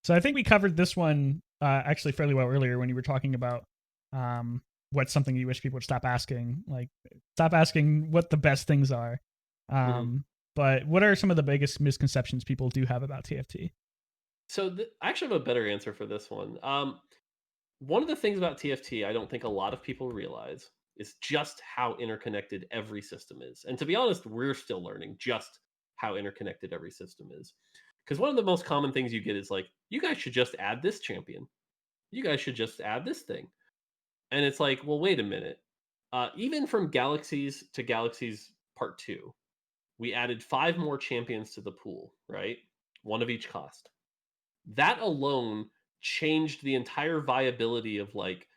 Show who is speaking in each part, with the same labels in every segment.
Speaker 1: So I think we covered this one actually fairly well earlier when you were talking about what's something you wish people would stop asking. Like, stop asking what the best things are. But what are some of the biggest misconceptions people do have about TFT?
Speaker 2: So I actually have a better answer for this one. One of the things about TFT I don't think a lot of people realize is just how interconnected every system is. And to be honest, we're still learning just how interconnected every system is. Because one of the most common things you get is like, you guys should just add this champion. You guys should just add this thing. And it's like, well, wait a minute. Even from Galaxies to Galaxies Part 2, we added 5 more champions to the pool, right? One of each cost. That alone changed the entire viability of like,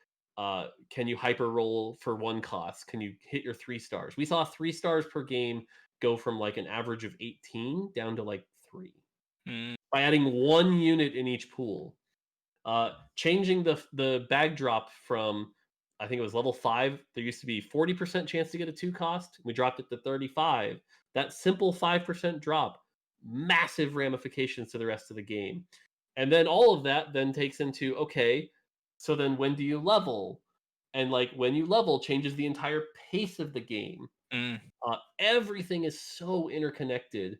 Speaker 2: can you hyper roll for 1 cost? Can you hit your 3 stars? We saw 3 stars per game go from like an average of 18 down to like 3 by adding 1 unit in each pool. Changing the bag drop from, I think it was level 5. There used to be 40% chance to get a 2 cost. We dropped it to 35. That simple 5% drop, massive ramifications to the rest of the game. And then all of that then takes into, okay, so then when do you level? And like when you level changes the entire pace of the game. Everything is so interconnected.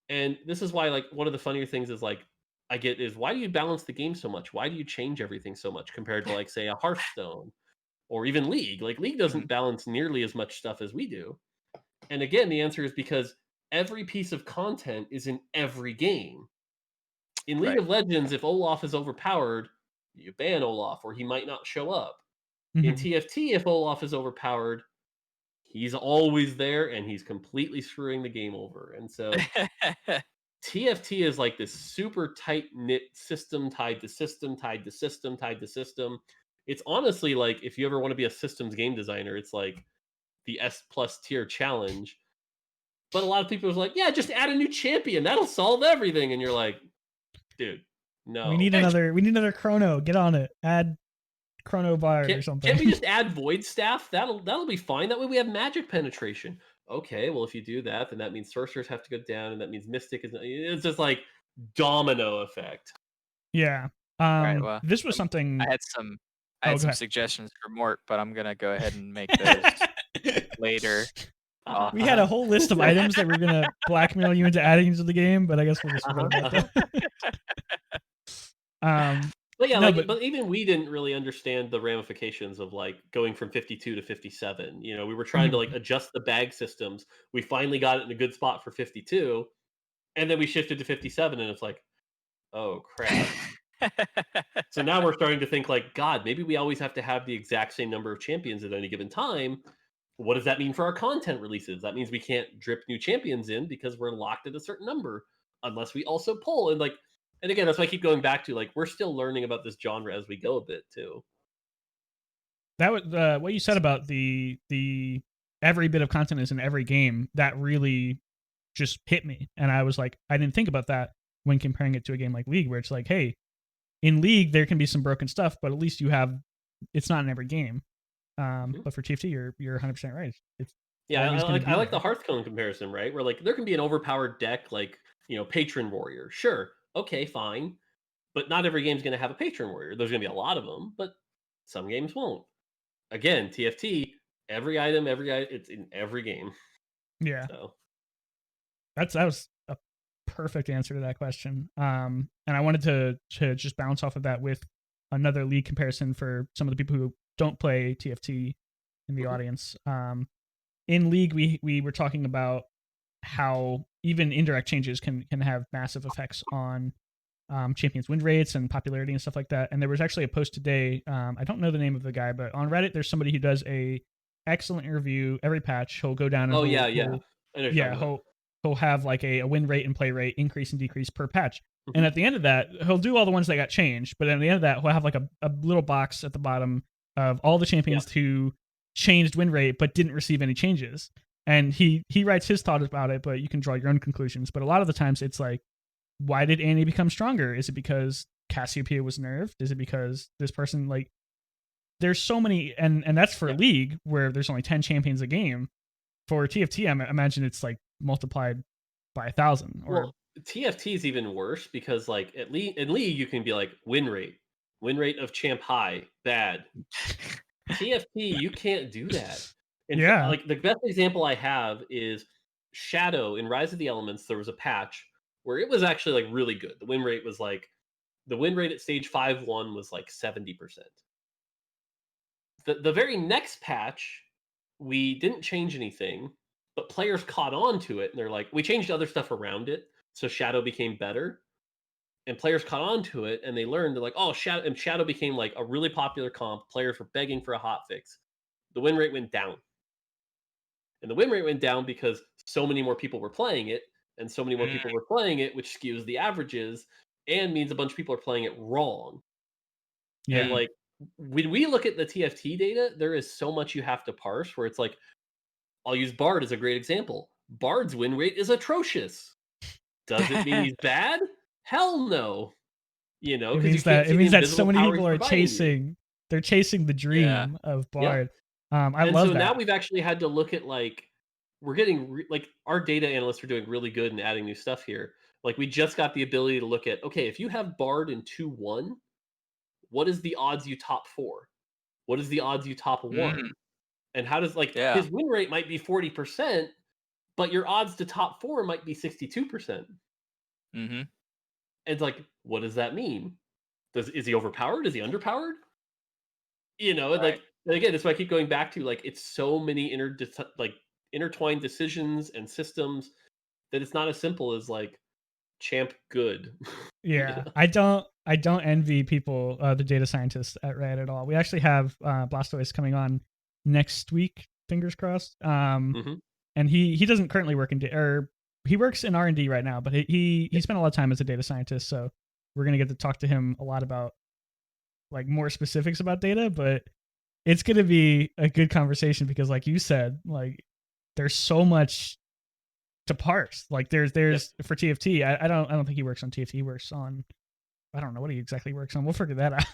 Speaker 2: And this is why, like, one of the funnier things is like I get is, why do you balance the game so much? Why do you change everything so much compared to like say a Hearthstone or even League? Like League doesn't balance nearly as much stuff as we do. And again, the answer is because every piece of content is in every game. In League
Speaker 3: Right.
Speaker 2: of Legends, if Olaf is overpowered, you ban Olaf or he might not show up. In TFT, if Olaf is overpowered, he's always there and he's completely screwing the game over. And so TFT is like this super tight knit system tied to system, tied to system, tied to system. It's honestly like, if you ever want to be a systems game designer, it's like the S plus tier challenge. But a lot of people are like, yeah, just add a new champion. That'll solve everything. And you're like, dude, no.
Speaker 1: We need another Chrono. Get on it. Add Chrono Bard or something.
Speaker 2: Can't we just add Void Staff? That'll be fine. That way we have magic penetration. Okay, well if you do that, then that means sorcerers have to go down, and that means Mystic is. It's just like domino effect.
Speaker 1: Yeah.
Speaker 3: Right. Well,
Speaker 1: this was something
Speaker 3: I had some suggestions for Mort, but I'm gonna go ahead and make those later.
Speaker 1: We had a whole list of items that we're gonna blackmail you into adding into the game, but I guess we'll just forget about that.
Speaker 2: But yeah, but even we didn't really understand the ramifications of like going from 52 to 57. You know, we were trying to like adjust the bag systems. We finally got it in a good spot for 52, and then we shifted to 57, and it's like, oh crap. So now we're starting to think like, God, maybe we always have to have the exact same number of champions at any given time. What does that mean for our content releases? That means we can't drip new champions in because we're locked at a certain number unless we also pull. And again, that's why I keep going back to, like, we're still learning about this genre as we go a bit too.
Speaker 1: That was what you said about the every bit of content is in every game. That really just hit me, and I was like, I didn't think about that when comparing it to a game like League, where it's like, hey, in League there can be some broken stuff, but at least it's not in every game. But for TFT, you're 100% right. It's
Speaker 2: I like the Hearthstone comparison, right? Where like there can be an overpowered deck, like, you know, Patron Warrior. Sure, okay, fine, but not every game's going to have a Patron Warrior. There's going to be a lot of them, but some games won't. Again, TFT, every item, it's in every game.
Speaker 1: Yeah,
Speaker 2: so
Speaker 1: that was a perfect answer to that question. And I wanted to just bounce off of that with another League comparison for some of the people who don't play TFT in the audience. In League, we were talking about how even indirect changes can have massive effects on champions' win rates and popularity and stuff like that. And there was actually a post today. I don't know the name of the guy, but on Reddit, there's somebody who does a excellent interview every patch. He'll go down and he'll have like a win rate and play rate increase and decrease per patch. And at the end of that, he'll do all the ones that got changed. But at the end of that, he'll have like a little box at the bottom of all the champions who changed win rate but didn't receive any changes. And he writes his thoughts about it, but you can draw your own conclusions. But a lot of the times it's like, why did Annie become stronger? Is it because Cassiopeia was nerfed? Is it because this person, like, there's so many, and that's for League where there's only 10 champions a game. For TFT, I imagine it's like multiplied by 1,000.
Speaker 2: TFT is even worse because like in League you can be like win rate of champ high, bad. TFT you can't do that.
Speaker 1: Yeah.
Speaker 2: Like the best example I have is Shadow in Rise of the Elements. There was a patch where it was actually like really good. The win rate at stage 5-1 was like 70%. The very next patch, we didn't change anything, but players caught on to it and they're like, we changed other stuff around it, so Shadow became better. And players caught on to it and they learned they're like, oh, Shadow became like a really popular comp. Players were begging for a hot fix. The win rate went down. And the win rate went down because so many more people were playing it, and so many more
Speaker 3: Mm,
Speaker 2: people were playing it, which skews the averages and means a bunch of people are playing it wrong. And
Speaker 1: Yeah.
Speaker 3: mm,
Speaker 2: like when we look at the TFT data, there is so much you have to parse where it's like, I'll use Bard as a great example. Bard's win rate is atrocious. Does it mean he's bad? Hell no.
Speaker 1: It
Speaker 2: Because you
Speaker 1: means
Speaker 2: can't
Speaker 1: that
Speaker 2: see the
Speaker 1: so
Speaker 2: invisible
Speaker 1: many
Speaker 2: power he's
Speaker 1: people are
Speaker 2: providing you.
Speaker 1: chasing the
Speaker 3: yeah.
Speaker 1: dream of
Speaker 2: Yeah.
Speaker 1: Bard. I
Speaker 2: And
Speaker 1: love
Speaker 2: so now
Speaker 1: that.
Speaker 2: we've actually had to look at like we're getting like our data analysts are doing really good in adding new stuff here. Like we just got the ability to look at okay, if you have Bard in 2-1, what is the odds you top 4? What is the odds you top
Speaker 3: Mm,
Speaker 2: 1? And how does like
Speaker 3: yeah.
Speaker 2: his win rate might be 40%, but your odds to top 4 might be 62%.
Speaker 3: Mm-hmm.
Speaker 2: And it's like, what does that mean? Is he overpowered? Is he underpowered? And
Speaker 3: Right.
Speaker 2: like and again, that's why I keep going back to like it's so many intertwined decisions and systems that it's not as simple as like champ good.
Speaker 1: Yeah, I don't envy people, the data scientists at Riot at all. We actually have Blastoise coming on next week, fingers crossed.
Speaker 2: Mhm.
Speaker 1: And he doesn't currently work in or he works in R&D right now, but he
Speaker 2: Yep.
Speaker 1: spent a lot of time as a data scientist, so we're gonna get to talk to him a lot about like more specifics about data. But it's gonna be a good conversation because, like you said, like there's so much to parse. Like
Speaker 2: Yep.
Speaker 1: there's for TFT. I don't think he works on TFT. He works on I don't know what he exactly works on. We'll figure that out.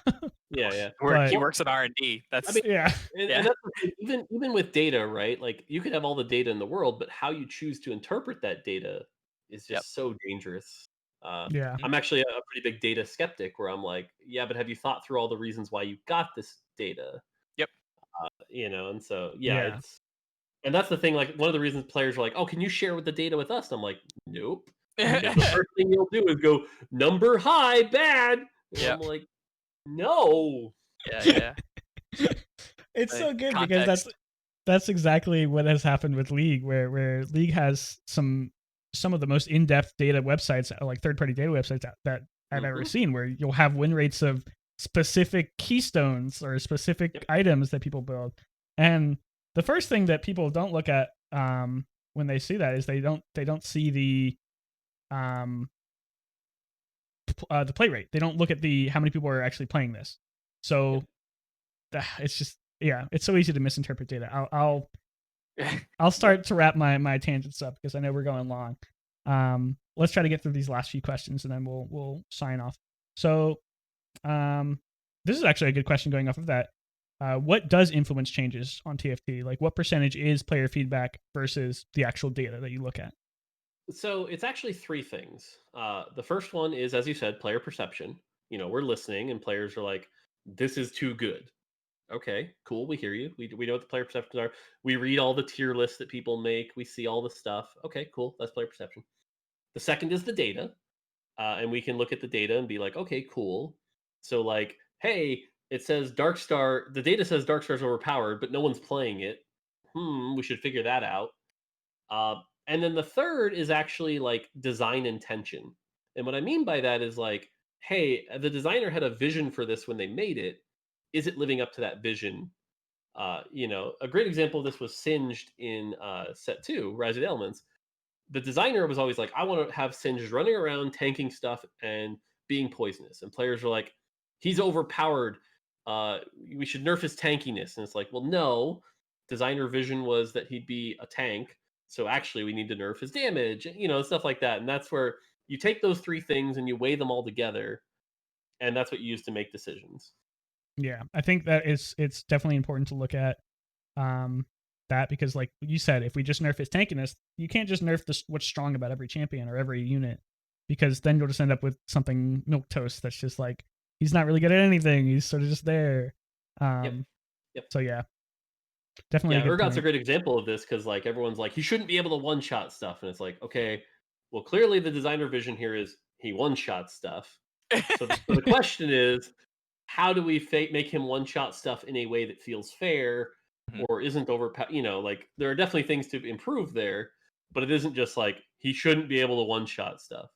Speaker 2: Yeah, yeah.
Speaker 3: He
Speaker 1: But
Speaker 2: Well,
Speaker 3: works in R&D.
Speaker 2: I
Speaker 3: That's
Speaker 2: mean,
Speaker 1: yeah,
Speaker 2: and
Speaker 3: yeah.
Speaker 2: that's the thing, even with data, right? Like you could have all the data in the world, but how you choose to interpret that data is
Speaker 3: Yep.
Speaker 2: just so dangerous.
Speaker 1: yeah,
Speaker 2: I'm actually a pretty big data skeptic where I'm like, yeah, but have you thought through all the reasons why you got this data?
Speaker 3: Yep.
Speaker 2: And so yeah,
Speaker 1: yeah.
Speaker 2: it's and that's the thing. Like one of the reasons players are like, "Oh, can you share with the data with us?" I'm like, "Nope," because the first thing you'll do is go number high, bad, and I'm
Speaker 3: Yep.
Speaker 2: like, "No."
Speaker 3: Yeah, yeah.
Speaker 1: It's so good because
Speaker 3: Context.
Speaker 1: that's exactly what has happened with League, where League has some of the most in-depth data websites, like third-party data websites that I've ever
Speaker 2: Hmm.
Speaker 1: seen, where you'll have win rates of specific keystones or specific
Speaker 2: Yep.
Speaker 1: items that people build. And the first thing that people don't look at when they see that is they don't see um the play rate. They don't look at the how many people are actually playing this.
Speaker 2: Yep.
Speaker 1: So it's just yeah, it's so easy to misinterpret data. I'll start to wrap my tangents up because I know we're going long. Let's try to get through these last few questions and then we'll sign off. So this is actually a good question going off of that. What does influence changes on TFT? Like what percentage is player feedback versus the actual data that you look at?
Speaker 2: So it's actually three things. The first one is, as you said, player perception. We're listening, and players are like, "This is too good." Okay, cool. We hear you. We know what the player perceptions are. We read all the tier lists that people make. We see all the stuff. Okay, cool. That's player perception. The second is the data, and we can look at the data and be like, okay, cool. So like, hey, it says Darkstar. The data says Darkstar's overpowered, but no one's playing it. We should figure that out. And then the third is actually like design intention. And what I mean by that is like, hey, the designer had a vision for this when they made it. Is it living up to that vision? A great example of this was Singed in set 2, Rise of the Elements. The designer was always like, I want to have Singed running around tanking stuff and being poisonous. And players are like, he's overpowered. We should nerf his tankiness. And it's like, well, no. Designer vision was that he'd be a tank. So actually, we need to nerf his damage, stuff like that. And that's where you take those three things and you weigh them all together. And that's what you use to make decisions.
Speaker 1: Yeah, I think that it's definitely important to look at um, that because, like you said, if we just nerf his tankiness, you can't just nerf what's strong about every champion or every unit. because then you'll just end up with something milquetoast that's just like he's not really good at anything. He's sort of just there.
Speaker 2: Yep.
Speaker 1: So yeah, definitely.
Speaker 2: Yeah,
Speaker 1: a good
Speaker 2: Urgot's a
Speaker 1: point.
Speaker 2: great example of this because like everyone's like he shouldn't be able to one shot stuff, and it's like okay, well clearly the designer vision here is he one shot stuff. So the question is, how do we make him one shot stuff in a way that feels fair
Speaker 3: Mhm.
Speaker 2: or isn't like there are definitely things to improve there, but it isn't just like he shouldn't be able to one shot stuff.